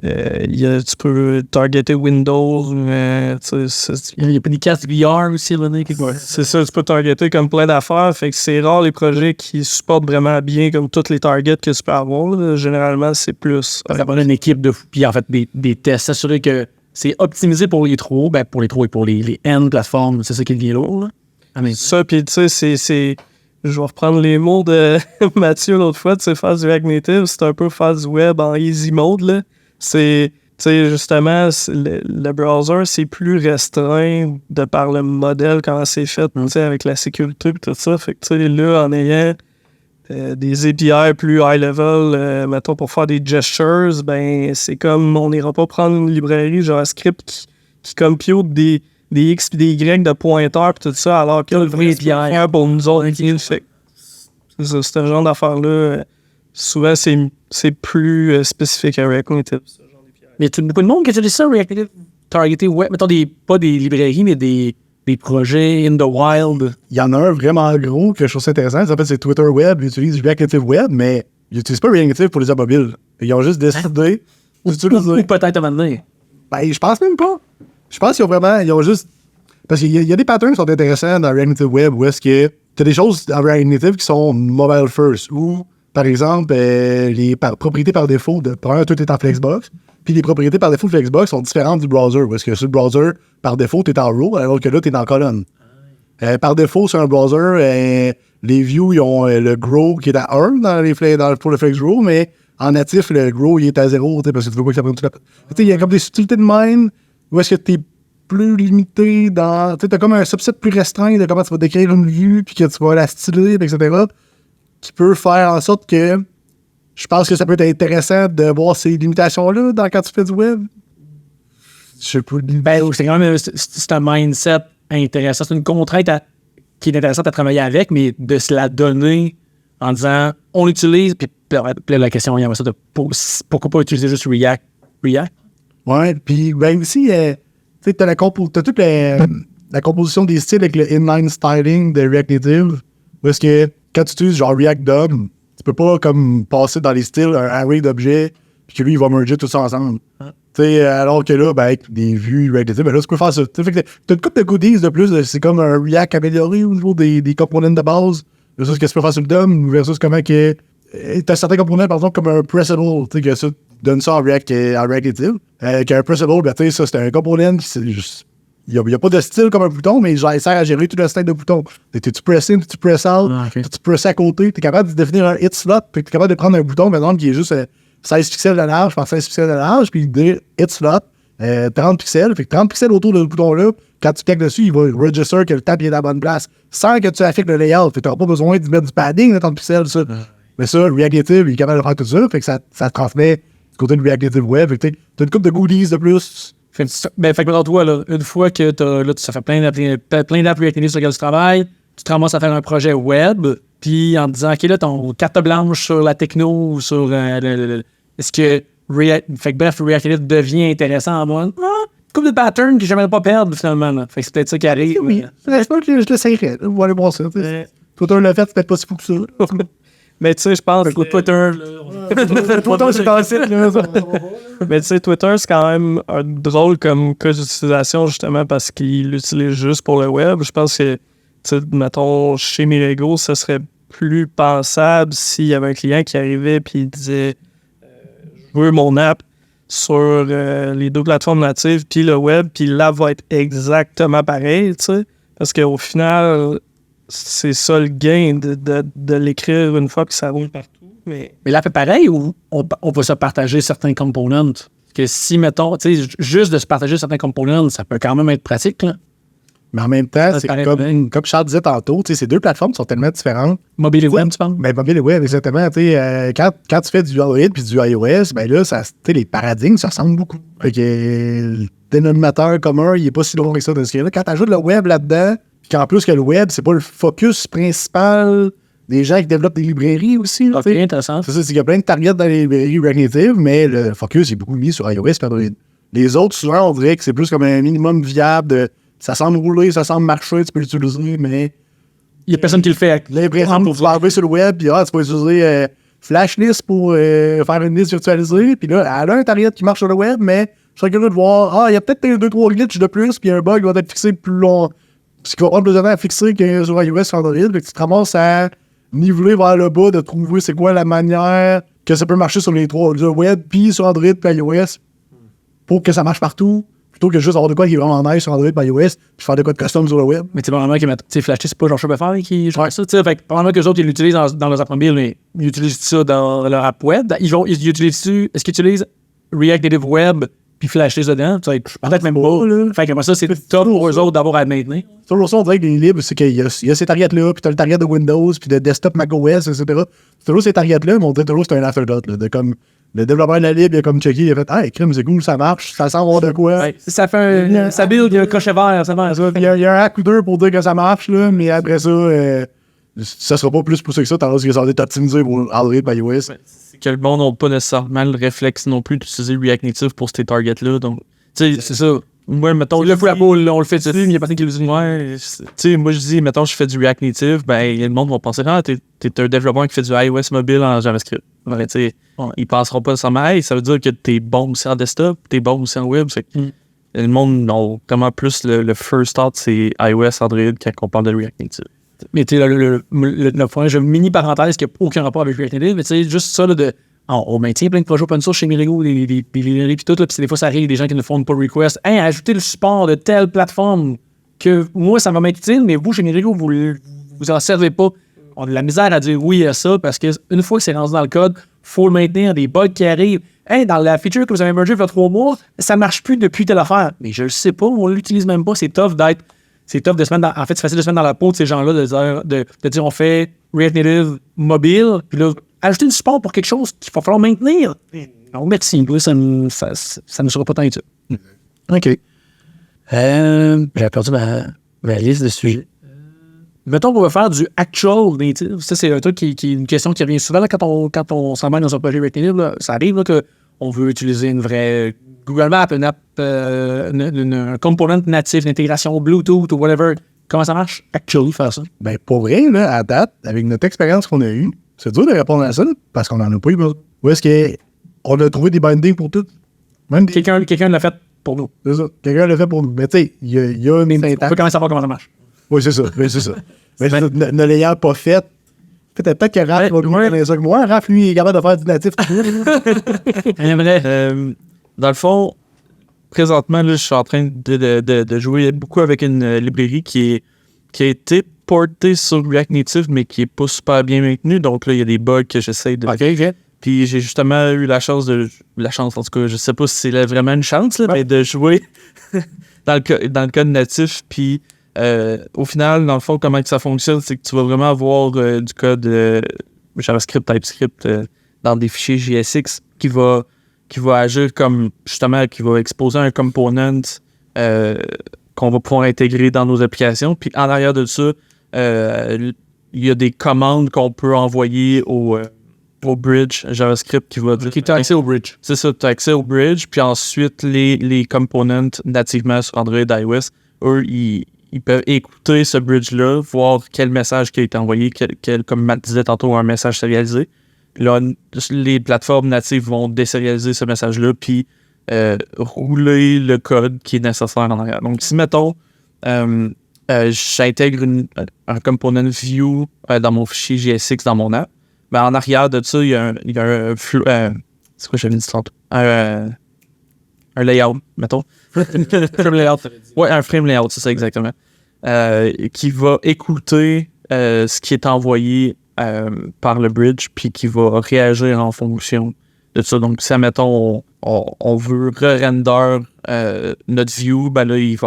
tu peux targeter Windows, mais il y a pas des casques VR aussi, c'est ça, tu peux targeter comme plein d'affaires, fait que c'est rare les projets qui supportent vraiment bien comme tous les targets que tu peux avoir, là. Généralement c'est plus. Ça prend une équipe puis en fait des tests, s'assurer que c'est optimisé pour les trois, pour les trois et pour les N plateformes, c'est ça qui est bien lourd, là. Ça, puis tu sais, c'est je vais reprendre les mots de Mathieu l'autre fois, tu sais, faire du React Native, c'est un peu faire du web en easy mode, là. C'est, tu sais, justement, le browser, c'est plus restreint de par le modèle, comment c'est fait, tu sais, avec la sécurité et tout ça. Fait que, tu sais, là, en ayant des API plus high-level, mettons, pour faire des gestures, ben, c'est comme, on n'ira pas prendre une librairie JavaScript qui compute des X et des Y de pointeurs et tout ça, alors que le vrai API pour nous autres, fait c'est ça, ce genre d'affaires-là, souvent, c'est plus spécifique à React Native. Mais tu as beaucoup de monde qui utilise ça, React Native, targeté web, mettons pas des librairies, mais des projets in the wild. Il y en a un vraiment gros que je trouve ça intéressant. Ça s'appelle c'est Twitter Web. Ils utilisent React Native Web, mais ils n'utilisent pas React Native pour les apps mobiles. Ils ont juste décidé d'utiliser. Ou peut-être à un moment donné. Ben, je pense même pas. Je pense ils ont juste. Parce qu'il y a des patterns qui sont intéressants dans React Native Web où est-ce que tu as des choses dans React Native qui sont mobile first. Ou, par exemple, les propriétés par défaut de. Premièrement, tout est en Flexbox. Puis les propriétés par défaut de Flexbox sont différentes du browser. Parce que sur le browser, par défaut, tu es en row, alors que là, tu es en colonne. Par défaut, sur un browser, les views, ils ont le grow qui est à 1 pour le Flex Grow, mais en natif, le grow, il est à 0, parce que tu veux pas que ça prenne toute la... Il y a comme des subtilités de même où est-ce que tu es plus limité dans... Tu as comme un subset plus restreint de comment tu vas décrire une vue, puis que tu vas la styler, etc., qui peut faire en sorte que je pense que ça peut être intéressant de voir ces limitations-là quand tu fais du web. Je sais pas. Ben, c'est quand même c'est un mindset intéressant. C'est une contrainte qui est intéressante à travailler avec, mais de se la donner en disant on l'utilise, puis la question, il y a ça de pourquoi pas utiliser juste React? Ouais, puis ben aussi, tu sais, t'as toute la composition des styles avec le inline styling de React Native, parce que quand tu utilises genre React DOM, tu peux pas comme passer dans les styles un array d'objets, puis que lui, il va merger tout ça ensemble. Tu sais, alors que là, ben, avec des vues React Native, ben là, tu peux faire ça. Fait que t'as une couple de goodies de plus, c'est comme un React amélioré au niveau des components de base, versus ce que tu peux faire sur le DOM, versus comment que... T'as certains components, par exemple, comme un pressable, tu sais, que ça donne ça en React Native. Qu'un pressable, ben, tu sais, ça, c'est un component qui, c'est juste... Il n'y a pas de style comme un bouton, mais genre, il sert à gérer tout le style de bouton. T'es-tu press in, t'es-tu press out, t'es-tu press à côté, t'es capable de définir un hit slot, puis t'es capable de prendre un bouton, par exemple, qui est juste 16 pixels de large par 16 pixels de large, puis dire hit slot, 30 pixels, fait que 30 pixels autour de ce bouton-là, quand tu cliques dessus, il va register que le tab est à la bonne place, sans que tu affectes le layout. Fait que t'auras pas besoin de mettre du padding de 30 pixels, ça. Mais ça, React Native, il est capable de faire tout ça, fait que ça te transmet du côté de React Native Web, fait que t'as une couple de goodies de plus. Fait que dans toi, là, une fois que ça fait plein d'apps React Native sur lesquels tu travailles, tu te ramasses à faire un projet web, puis en te disant, OK, là, ton carte blanche sur la techno ou sur est-ce que React Native devient intéressant en moi? Couple de patterns que j'aimerais pas perdre, finalement. Là. Fait que c'est peut-être ça qui arrive. Oui, je pense que je l'essayerais. On va aller voir ça. Twitter l'a fait, c'est peut-être pas si fou que ça. Mais tu sais, je pense que Twitter, Twitter, c'est dans le site, là. Mais tu sais, Twitter, c'est quand même un drôle comme cas d'utilisation, justement, parce qu'il l'utilise juste pour le web. Je pense que, tu sais, mettons, chez Mirego, ça serait plus pensable s'il y avait un client qui arrivait et il disait je veux mon app sur les deux plateformes natives puis le web, puis l'app va être exactement pareil, tu sais. Parce qu'au final, c'est ça le gain de l'écrire une fois que ça roule partout. Mais l'app est pareil ou on peut se partager certains components? Parce que si, mettons, tu sais, juste de se partager certains components, ça peut quand même être pratique, là. Mais en même temps, c'est comme Charles disait tantôt, tu sais, ces deux plateformes sont tellement différentes. Mobile et web, tu penses? Ben, mobile et web, exactement. Tu sais, quand tu fais du Android puis du iOS, ben là, les paradigmes, ça ressemble beaucoup. Fait que le dénominateur commun, il n'est pas si loin que ça de ce qu'il y a là. Quand tu ajoutes le web là-dedans, puis qu'en plus que le web, c'est pas le focus principal des gens qui développent des librairies aussi. Ok, intéressant. C'est ça, c'est qu'il y a plein de targets dans les librairies React Native, mais le focus est beaucoup mis sur iOS et Android. Les autres, souvent, on dirait que c'est plus comme un minimum viable de ça semble rouler, ça semble marcher, tu peux l'utiliser, mais il n'y a personne qui le fait. L'impression que tu vas arriver sur le web, puis tu peux utiliser Flashlist pour faire une liste virtualisée, puis là, elle a un target qui marche sur le web, mais je serais curieux de voir, il y a peut-être 2-3 glitches de plus, puis un bug va être fixé plus long, ce qui va prendre plus de temps à fixer que sur iOS ou Android, fait que tu te ramasses à niveler vers le bas, de trouver c'est quoi la manière que ça peut marcher sur les trois, le web, puis sur Android, puis iOS, pour que ça marche partout. plutôt que juste avoir de quoi qui est vraiment nice sur Android par iOS, puis faire de quoi de custom sur le web. Mais tu sais, probablement que Flash, c'est pas Jean-Charles Beffard qui gère ça. Fait que probablement que les autres, ils l'utilisent dans leurs apps mobiles, mais ils utilisent ça dans leur app web. Ils utilisent-tu, est-ce qu'ils utilisent React Native Web puis Flash dedans? Peut-être même pas. Là. Fait que moi, ça, c'est top pour eux autres d'avoir à maintenir. C'est toujours ça, on dirait que les libres, c'est qu'il y a ces targets-là, puis t'as le target de Windows, puis de desktop macOS, etc. C'est toujours ces targets-là, mais on dirait toujours que c'est un afterthought, là, de comme... Le développeur de la libre, il a comme checké, il a fait « Hey, crime, c'est cool, ça marche, ça semble avoir de quoi. » Ouais, ça fait ça build, il y a un crochet vert, ça marche. Il y a un hack ou deux pour dire que ça marche, là, mais après ça, ça sera pas plus poussé que ça, tandis que ça va être optimisé pour Android par iOS. C'est que le monde n'a pas nécessairement le réflexe non plus d'utiliser React Native pour ces targets-là. Donc, tu sais, C'est ça. moi, mettons. Le fou à boule, on le fait dessus, mais il n'y a pas qui l'utilise. Ouais, tu sais, moi je dis, mettons, je fais du React Native, ben, le monde va penser, ah, t'es un développeur qui fait du iOS mobile en JavaScript. Ouais, tu sais, ils penseront pas nécessairement, hey, ça veut dire que t'es bon aussi en desktop, t'es bon aussi en web. C'est que le monde a vraiment plus le first thought, c'est iOS, Android, quand on parle de React Native. Mais tu sais, le point, je mini parenthèse qui n'a aucun rapport avec React Native, mais tu sais, juste ça, là, on maintient plein de projets open source chez Mirigo, les librairies pis tout, là, pis des fois, ça arrive, des gens qui ne font pas request. Hey, ajoutez le support de telle plateforme que moi, ça va m'être utile, mais vous, chez Mirigo, vous en servez pas. On a de la misère à dire oui à ça, parce qu'une fois que c'est rendu dans le code, faut le maintenir, des bugs qui arrivent. Hey, dans la feature que vous avez mergé il y a 3 mois, ça marche plus depuis telle affaire. Mais je le sais pas, on l'utilise même pas, c'est tough de se mettre dans, en fait, c'est facile de se mettre dans la peau de ces gens-là, de dire on fait React Native mobile, puis là, ajouter du support pour quelque chose qu'il va falloir maintenir. Non, merci. Oui, ça ne sera pas tant utile. OK. J'ai perdu ma liste de sujets. Mettons qu'on va faire du actual native. Ça, c'est un truc qui est une question qui revient souvent là, quand on s'emmène dans un projet React Native. Là. Ça arrive là, qu'on veut utiliser une vraie Google Maps, une app, un component natif, une intégration Bluetooth ou whatever. Comment ça marche? Actually, faire ça? Ben, pour vrai, là, à date, avec notre expérience qu'on a eue, c'est dur de répondre à ça, là, parce qu'on n'en a pas eu. Où est-ce qu'on a trouvé des bindings pour tout? Même Quelqu'un l'a fait pour nous. C'est ça. Quelqu'un l'a fait pour nous. Mais tu sais, il y a une syntaxe. On peut quand même savoir comment ça marche. Oui, c'est ça. Mais ne l'ayant pas fait, peut-être que Raph va connaître ça que moi. Raph, lui, il est capable de faire du natif. Dans le fond, présentement, là, je suis en train de jouer beaucoup avec une librairie qui a été portée sur React Native, mais qui est pas super bien maintenue. Donc là, il y a des bugs que j'essaie de... OK. Puis j'ai justement eu la chance, en tout cas, je sais pas si c'est vraiment une chance, là, mais de jouer dans le code natif. Puis au final, dans le fond, comment que ça fonctionne, c'est que tu vas vraiment avoir du code JavaScript, TypeScript dans des fichiers JSX qui va agir comme, justement, qui va exposer un component qu'on va pouvoir intégrer dans nos applications. Puis en arrière de ça, il y a des commandes qu'on peut envoyer au bridge JavaScript qui va dire... Tu as accès au bridge. C'est ça, tu as accès au bridge. Puis ensuite, les components nativement sur Android et iOS, eux, ils peuvent écouter ce bridge-là, voir quel message qui a été envoyé, comme Matt disait tantôt, un message sérialisé. Là, les plateformes natives vont désérialiser ce message-là, puis rouler le code qui est nécessaire en arrière. Donc, si, mettons, j'intègre un component view dans mon fichier JSX dans mon app, ben, en arrière de ça, il y a un flow... c'est quoi j'avais dit tantôt? Un layout, mettons. Frame layout. Ouais, un frame layout, c'est ça exactement. Qui va écouter ce qui est envoyé par le bridge, puis qui va réagir en fonction de ça. Donc, si, admettons, on veut re-render notre view, ben là, il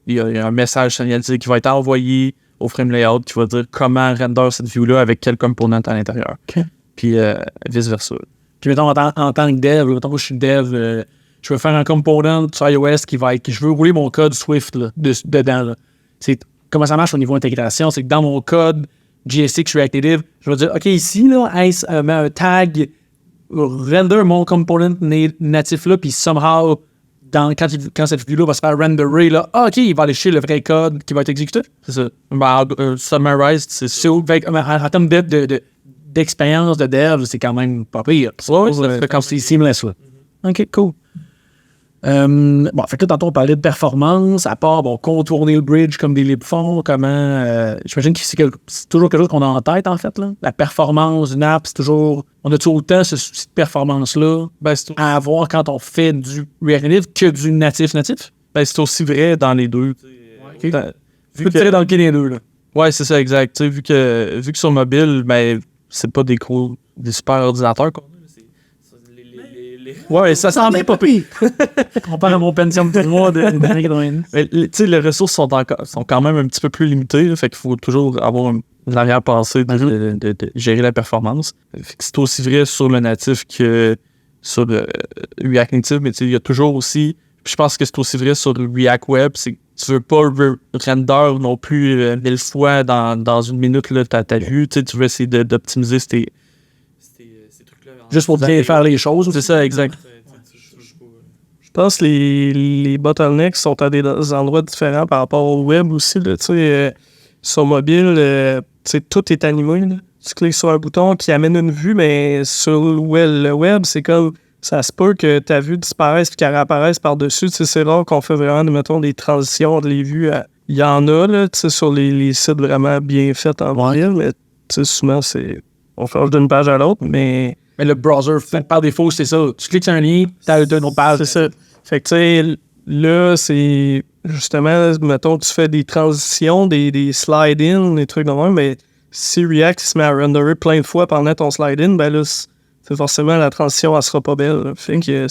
y a un message signalisé qui va être envoyé au frame layout qui va dire comment render cette view-là avec quel component à l'intérieur. Okay. Puis vice-versa. Puis, mettons, en tant que dev, mettons que je suis dev, je veux faire un component sur iOS je veux rouler mon code Swift là, dedans. Là. C'est comment ça marche au niveau intégration. C'est que dans mon code JSX React Native, je vais dire, OK, ici, là, met un tag, render mon component natif là, puis somehow, quand cette vue-là va se faire renderer, là, OK, il va aller chercher le vrai code qui va être exécuté. C'est ça. Summarized, c'est ça. En termes d'expérience de dev, c'est quand même pas pire. C'est seamless, là. OK, cool. Bon, fait que là, tantôt, on parlait de performance, à part, contourner le bridge comme des libs font, comment... j'imagine que c'est toujours quelque chose qu'on a en tête, en fait, là. La performance d'une app, c'est toujours... On a toujours autant cette performance-là à avoir quand on fait du React Native que du natif. Ben, c'est aussi vrai dans les deux. Tu peux te tirer dans le pied des deux. Là. Ouais, c'est ça, exact. Tu sais, vu que sur mobile, ben, c'est pas des super ordinateurs qu'on a. Ouais, ça semblait pas pire. Comparé à mon Pentium 3 de 80. Mais tu sais, les ressources sont quand même un petit peu plus limitées. Là, fait qu'il faut toujours avoir une arrière-pensée de gérer la performance. Fait que c'est aussi vrai sur le natif que sur React Native, mais tu sais, il y a toujours aussi... Je pense que c'est aussi vrai sur React Web, c'est que tu veux pas render non plus 1000 fois dans une minute là, ta vue. Tu sais, tu veux essayer d'optimiser ces trucs-là. Juste pour bien faire les choses. C'est ça, exact. Je pense que les bottlenecks sont à des endroits différents par rapport au web aussi. Là, sur mobile, tout est animé. Là. Tu cliques sur un bouton qui amène une vue, mais sur le web, c'est comme ça se peut que ta vue disparaisse et qu'elle réapparaisse par-dessus. C'est rare qu'on fait vraiment, mettons, des transitions entre les vues. Il y en a là, sur les sites vraiment bien faits en mobile, mais souvent, on change d'une page à l'autre, mais le browser, par défaut, c'est ça. Tu cliques sur un lien, t'as une autre page. C'est ça. Fait que, tu sais, là, c'est justement, mettons, tu fais des transitions, des slide-in, des trucs de même, mais si React se met à renderer plein de fois pendant ton slide-in, ben là, c'est forcément la transition, elle sera pas belle. Là. Fait que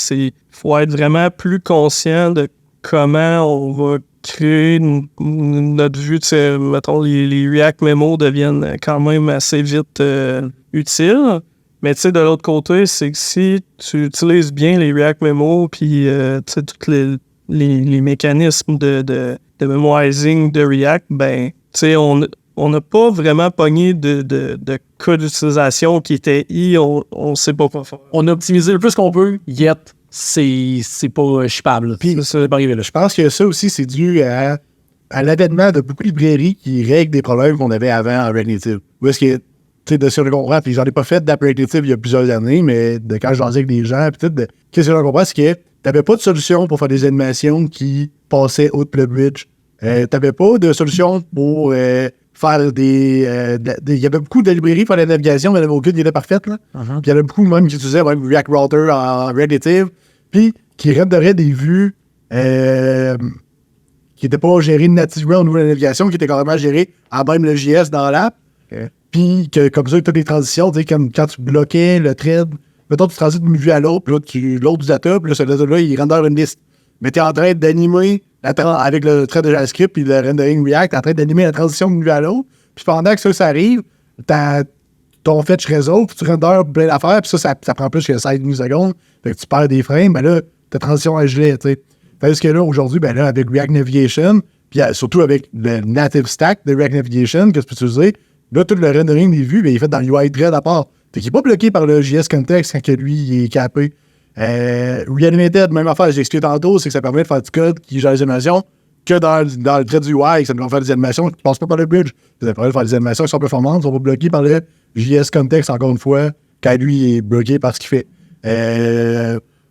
faut être vraiment plus conscient de comment on va créer notre vue. Mettons, les React Memo deviennent quand même assez vite utiles. Mais tu sais, de l'autre côté, c'est que si tu utilises bien les React Memo puis tous les mécanismes de memoizing de React, ben, tu sais, on n'a pas vraiment pogné de cas d'utilisation qui était on sait pas quoi faire. On a optimisé le plus qu'on peut, yet c'est pas shippable. Puis, ça pas arrivé là. Je pense que ça aussi, c'est dû à l'avènement de beaucoup de librairies qui règlent des problèmes qu'on avait avant en React Native. Où est-ce que, tu sais, de ce que je comprends, puis j'en ai pas fait d'app React Native il y a plusieurs années, mais de quand je jasais avec des gens, peut-être, qu'est-ce que je comprends, c'est que t'avais pas de solution pour faire des animations qui passaient outre le bridge. T'avais pas de solution pour faire des... Il y avait beaucoup de librairies pour la navigation, mais il n'y en avait aucune qui était parfaite. Là. Puis il y en avait beaucoup même qui utilisaient même React Router en React Native, puis qui renderaient des vues qui n'étaient pas gérées nativement au niveau de la navigation, qui étaient carrément gérées à même le JS dans l'app. Okay. Puis que comme ça, toutes les transitions, tu sais, comme quand tu bloquais le thread, mettons, tu transites d'une vue à l'autre, puis là, l'autre du data, puis là, ce data-là, il render une liste. Mais tu es en train d'animer, avec le thread de JavaScript puis le rendering React, tu es en train d'animer la transition d'une vue à l'autre. Puis pendant que ça arrive, ton fetch résolve, puis tu renders plein d'affaires, puis ça prend plus que 5 millisecondes. Fait que tu perds des frames, ben là, ta transition est gelée, tu sais. Tandis que là, aujourd'hui, ben là, avec React Navigation, puis surtout avec le native stack de React Navigation que tu peux utiliser, là, tout le rendering des vues, ben, il est fait dans l'UI thread à part. Fait qu'il n'est pas bloqué par le JS Context quand que lui, il est capé. Reanimated, même affaire, j'ai expliqué tantôt, c'est que ça permet de faire du code qui gère les animations que dans le trait du UI, ça nous fait faire des animations qui ne passent pas par le bridge. Ça permet de faire des animations qui sont performantes, sont pas bloquées par le JS Context, encore une fois, quand lui est bloqué par ce qu'il fait.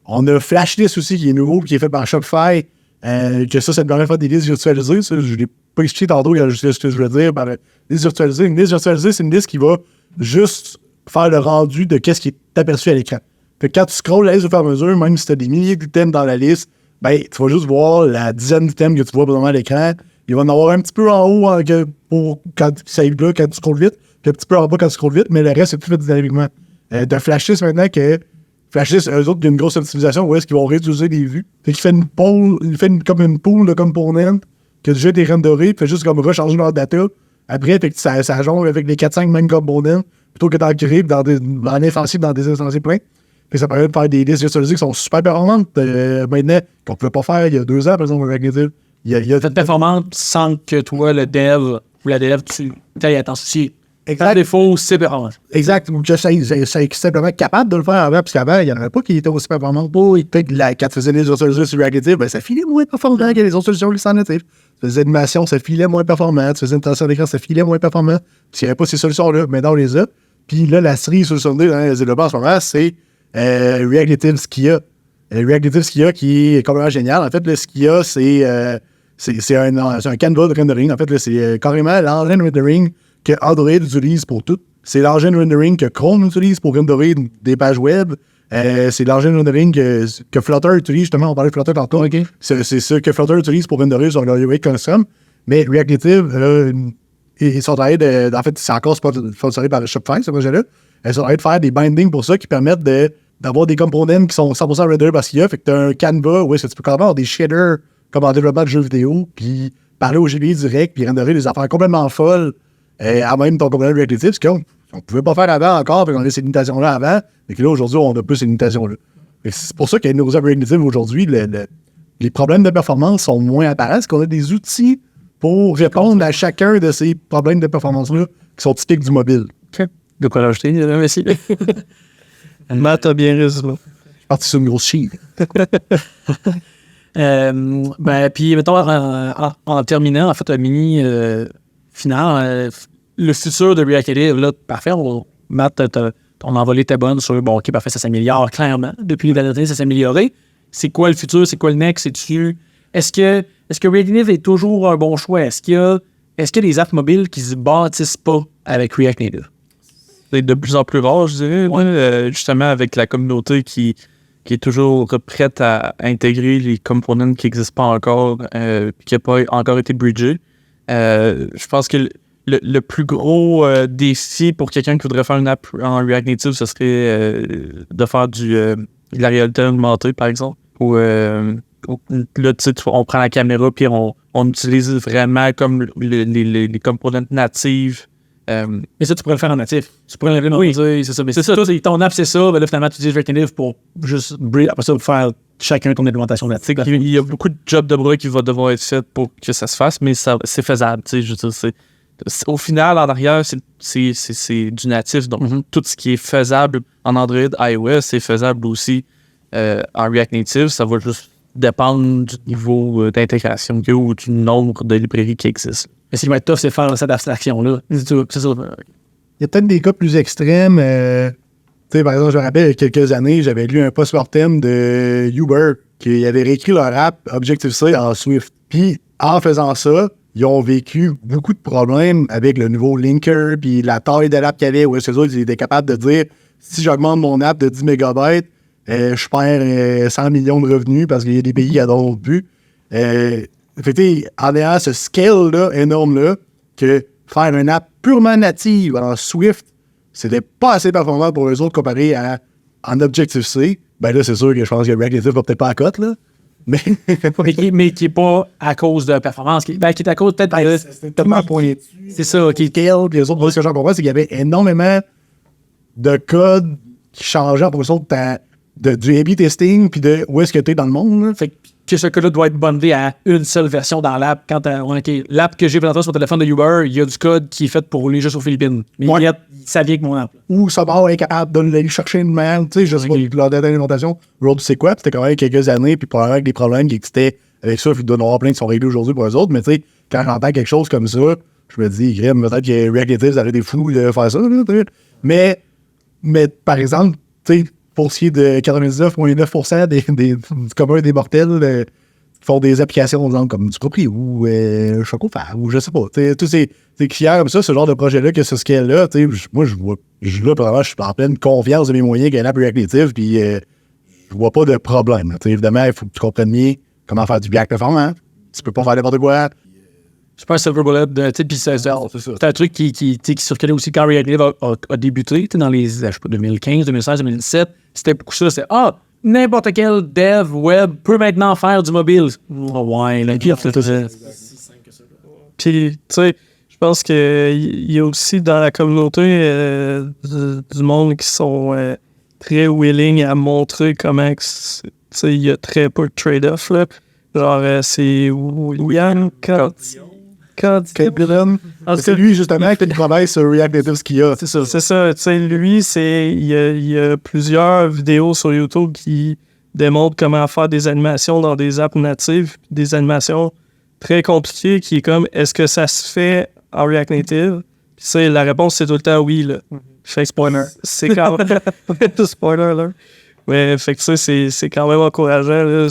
On a Flashlist aussi, qui est nouveau, qui est fait par Shopify, que ça te permet de faire des listes virtualisées. Ça, je ne l'ai pas expliqué tantôt, il y a juste ce que je veux dire par liste virtualisée. Une liste virtualisée, c'est une liste qui va juste faire le rendu de qu'est-ce qui est aperçu à l'écran. Fait que quand tu scrolles la liste au fur et à mesure, même si tu as des milliers d'items dans la liste, ben, tu vas juste voir la dizaine d'items que tu vois présentement à l'écran. Il va en avoir un petit peu en haut pour quand tu scrolles vite, puis un petit peu en bas quand tu scrolles vite, mais le reste, c'est tout fait dynamiquement. De Flashlist maintenant que Flashlist, eux autres, il y a une grosse optimisation où est-ce qu'ils vont réutiliser les vues. Fait qu'il fait une pool de components que déjà été renderés, puis fait juste comme recharger leur data. Après, fait que ça jongle avec les 4-5 mêmes components plutôt que d'en créer en infantible dans des instances pleins. Puis ça permet de faire des listes virtualisées qui sont super performantes maintenant, qu'on ne pouvait pas faire il y a 2 ans, par exemple, avec Native. Il y a cette performance sans que toi, le dev ou la dev, tu t'ailles à t'en soucier. Par défaut, c'est performant. Exact. C'est simplement capable de le faire avant, parce qu'avant, il n'y en avait pas qui étaient aussi performantes. Peut-être quand tu faisais des virtualisées sur React Native, ben, ça filait moins performant que les autres solutions sans Native. Tu faisais une animation, ça filait moins performant. Tu faisais une transition d'écran, ça filait moins performant. Parce qu'il n'y avait pas ces solutions-là. Maintenant, on les a. Puis là, la série solution dans les développeurs en ce moment, c'est React Native Skia. React Native Skia qui est complètement génial. En fait, le Skia, c'est un canevas de rendering. En fait, là, c'est carrément l'engine rendering que Android utilise pour tout. C'est l'engine rendering que Chrome utilise pour renderer des pages web. C'est l'engine rendering que Flutter utilise, justement, on parlait de Flutter tantôt. C'est ça que Flutter utilise pour renderer sur le UI Custom. Mais React Native, ils sont en train en fait, c'est encore sponsorisé par Shopify, ce projet-là. Ils sont en train de faire des bindings pour ça qui permettent d'avoir des components qui sont 100% renderés par SIA. Fait que tu as un Canva où est-ce que tu peux quand même avoir des shaders comme en développement de jeux vidéo, puis parler au GPU direct, puis renderer des affaires complètement folles à même ton component React Native, ce qu'on ne pouvait pas faire avant encore, puis on a ces limitations-là avant, mais que là, aujourd'hui, on n'a plus ces limitations-là. C'est pour ça qu'avec nos React Native aujourd'hui, les problèmes de performance sont moins apparents, parce qu'on a des outils pour répondre à chacun de ces problèmes de performance-là qui sont typiques du mobile. OK. De quoi rajouter, merci. Matt a bien résumé. Je suis parti sur une grosse chie. Puis, mettons, en terminant, en fait, un mini final, le futur de React Native, là, parfait. Matt, ton envolée était bonne sur, bon, OK, parfait, ça s'améliore clairement. Depuis les années, ça s'est amélioré. C'est quoi le futur? C'est quoi le next? Est-ce que React Native est toujours un bon choix? Est-ce qu'il y a des apps mobiles qui se bâtissent pas avec React Native? C'est de plus en plus rare, je dirais. Justement, avec la communauté qui est toujours prête à intégrer les components qui n'existent pas encore, qui n'ont pas encore été bridgés. Je pense que le plus gros défi pour quelqu'un qui voudrait faire une app en React Native, ce serait de faire de la réalité augmentée, par exemple. Où là, tu sais, on prend la caméra puis on utilise vraiment comme les components natifs. Mais ça, tu pourrais le faire en natif. Tu pourrais l'implémenter, c'est ça. Mais c'est ça, ton app, c'est ça. Ben là, finalement, tu utilises React Native pour juste après ça, faire chacun ton implémentation native. Il y a beaucoup de jobs de bras qui vont devoir être faits pour que ça se fasse, mais c'est faisable. Tu sais, je veux dire, au final, en arrière, c'est du natif. Donc, tout ce qui est faisable en Android, iOS, c'est faisable aussi en React Native. Ça va juste dépendre du niveau d'intégration qu'il y a ou du nombre de librairies qui existent. Mais ce qui va être tough, c'est de faire cette abstraction-là. C'est ça. Il y a peut-être des cas plus extrêmes. Tu sais, par exemple, je me rappelle, il y a quelques années, j'avais lu un post-mortem de Uber qui avait réécrit leur app Objective-C en Swift. Puis, en faisant ça, ils ont vécu beaucoup de problèmes avec le nouveau linker, puis la taille de l'app qu'il y avait, où ils étaient capables de dire, si j'augmente mon app de 10 MB, je perds 100 millions de revenus parce qu'il y a des pays qui n'ont d'autres buts. En ayant ce scale-là, énorme-là, que faire une app purement native en Swift, c'était pas assez performant pour eux autres comparé à en Objective-C. Ben là, c'est sûr que je pense que React Native va peut-être pas à cote, là. Mais qui est pas à cause de la performance. Qui est à cause peut-être... c'est tellement pointu. C'est ça, qui scale, puis les autres, ce que j'en comprends, c'est qu'il y avait énormément de code qui changeait en fonction du A/B testing, puis de où est-ce que tu es dans le monde, là. Fait que ce code-là doit être bundlé à une seule version dans l'app. Quand l'app que j'ai présenté sur le téléphone de Uber, il y a du code qui est fait pour rouler juste aux Philippines. Mais ça vient avec mon app. Ou ça va être incapable d'aller chercher une mail, tu sais, je sais pas, leur d'alimentation. Road, c'est quoi? Puis c'était quand même quelques années, puis probablement avec des problèmes qui existaient avec ça, puis il doit y en avoir plein qui sont réglés aujourd'hui pour eux autres. Mais tu sais, quand j'entends quelque chose comme ça, je me dis, Grim, peut-être que React Native, ça aurait des fous de faire ça, là, mais par exemple, tu sais, pour ce qui est de 99,9% du commun des mortels qui font des applications exemple, comme du Propri ou Chocofab ou je sais pas. Tous ces clients comme ça, ce genre de projet-là, que ce scale-là, moi, je suis en pleine confiance de mes moyens qu'il y a une app React Native, puis je vois pas de problème. Évidemment, il faut que tu comprennes bien comment faire du React performant. Tu peux pas faire n'importe quoi. C'est pas un silver bullet, puis c'est un truc qui circulait aussi quand React Native a débuté, dans les, je sais pas, 2015, 2016, 2017. C'était beaucoup ça, c'était n'importe quel dev web peut maintenant faire du mobile. Ouais, là, puis tu sais, je pense qu'il y a aussi dans la communauté du monde qui sont très willing à montrer comment, tu sais, il y a très peu de trade-off, là. Genre, c'est William c'est lui, justement, qui travaille sur React Native Skia. C'est ça. Tu sais, lui, il y a plusieurs vidéos sur YouTube qui démontrent comment faire des animations dans des apps natives, des animations très compliquées qui est comme, est-ce que ça se fait en React Native? Puis la réponse, c'est tout le temps oui, là. Fait que spoiler. C'est quand même... spoiler, là. Mais fait que ça, c'est quand même encourageant, là.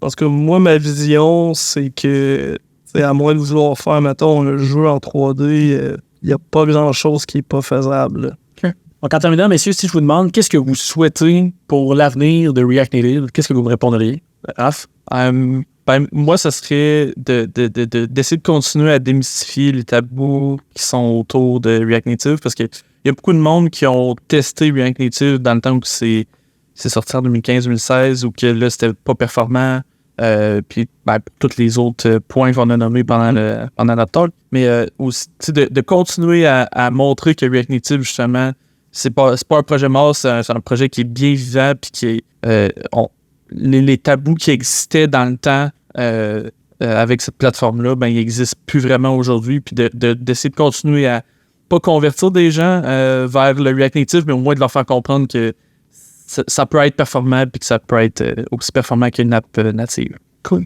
Parce que moi, ma vision, c'est que à moins de vouloir faire, mettons, un jeu en 3D, il n'y a pas grand-chose qui n'est pas faisable. Okay. Donc, en terminant, messieurs, si je vous demande qu'est-ce que vous souhaitez pour l'avenir de React Native, qu'est-ce que vous me répondriez? Raph? Moi, ça serait d'essayer de continuer à démystifier les tabous qui sont autour de React Native, parce qu'il y a beaucoup de monde qui ont testé React Native dans le temps où c'est sorti en 2015-2016, ou que là, c'était pas performant, puis tous les autres points qu'on a nommés pendant notre talk, mais aussi de continuer à montrer que React Native, justement, c'est pas un projet mort, c'est un projet qui est bien vivant, puis qui est... les tabous qui existaient dans le temps avec cette plateforme-là, ils n'existent plus vraiment aujourd'hui, puis d'essayer de continuer à pas convertir des gens vers le React Native, mais au moins de leur faire comprendre que ça peut être performant, puis que ça peut être aussi performant qu'une app native. Cool.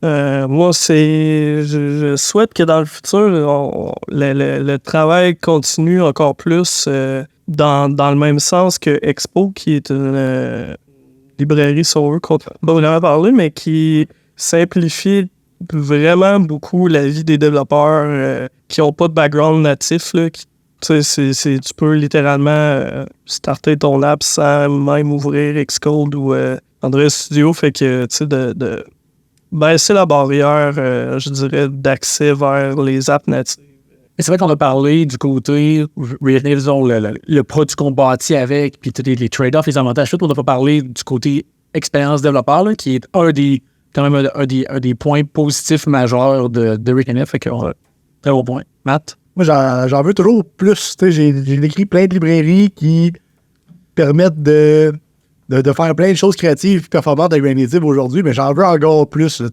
Moi, je souhaite que dans le futur, le travail continue encore plus dans le même sens que Expo, qui est une librairie sur eux qu'on va vraiment parler, mais qui simplifie vraiment beaucoup la vie des développeurs qui n'ont pas de background natif. Là, tu peux littéralement starter ton app sans même ouvrir Xcode ou Android Studio. Fait que de baisser la barrière, je dirais, d'accès vers les apps natives. Mais c'est vrai qu'on a parlé du côté disons, le produit qu'on bâtit avec, puis tous les trade-offs, les avantages. On n'a pas parlé du côté expérience développeur, là, qui est un des points positifs majeurs de React Native. Fait que très bon point. Matt? Moi, j'en veux toujours plus. J'ai écrit plein de librairies qui permettent de faire plein de choses créatives et performantes avec React Native aujourd'hui, mais j'en veux encore plus. Là,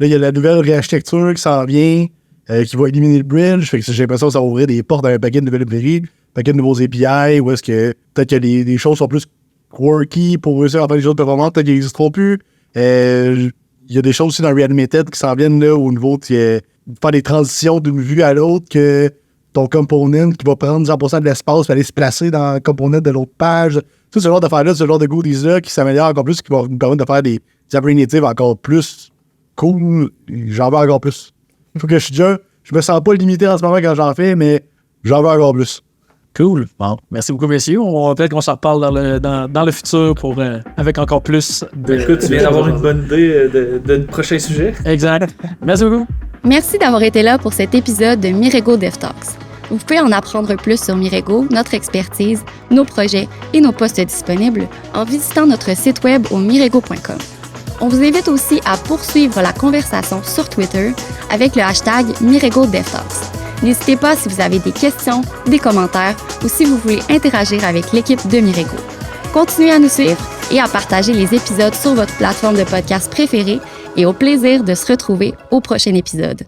il y a la nouvelle réarchitecture qui s'en vient, qui va éliminer le bridge. Fait que j'ai l'impression que ça va ouvrir des portes à un paquet de nouvelles librairies, un paquet de nouveaux API, où est-ce que peut-être que les choses sont plus quirky pour réussir à faire des choses performantes, peut-être qu'ils n'existeront plus. Il y a des choses aussi dans Reanimated qui s'en viennent là, au niveau de faire des transitions d'une vue à l'autre, que ton component qui va prendre 100% de l'espace et aller se placer dans le component de l'autre page. Tout ce genre d'affaires-là, ce genre de goodies-là qui s'améliorent encore plus, qui vont nous permettre de faire des apps natives encore plus cool. J'en veux encore plus. Faut que je me sens pas limité en ce moment quand j'en fais, mais j'en veux encore plus. Cool. Bon, merci beaucoup, messieurs. Peut-être qu'on s'en reparle dans le futur avec encore plus de... Écoute, tu viens d'avoir une bonne idée de prochain sujet. Exact. Merci beaucoup. Merci d'avoir été là pour cet épisode de Mirego DevTalks. Vous pouvez en apprendre plus sur Mirego, notre expertise, nos projets et nos postes disponibles en visitant notre site web au mirego.com. On vous invite aussi à poursuivre la conversation sur Twitter avec le hashtag MiregoDevTalks. N'hésitez pas si vous avez des questions, des commentaires ou si vous voulez interagir avec l'équipe de Mirego. Continuez à nous suivre et à partager les épisodes sur votre plateforme de podcast préférée et au plaisir de se retrouver au prochain épisode.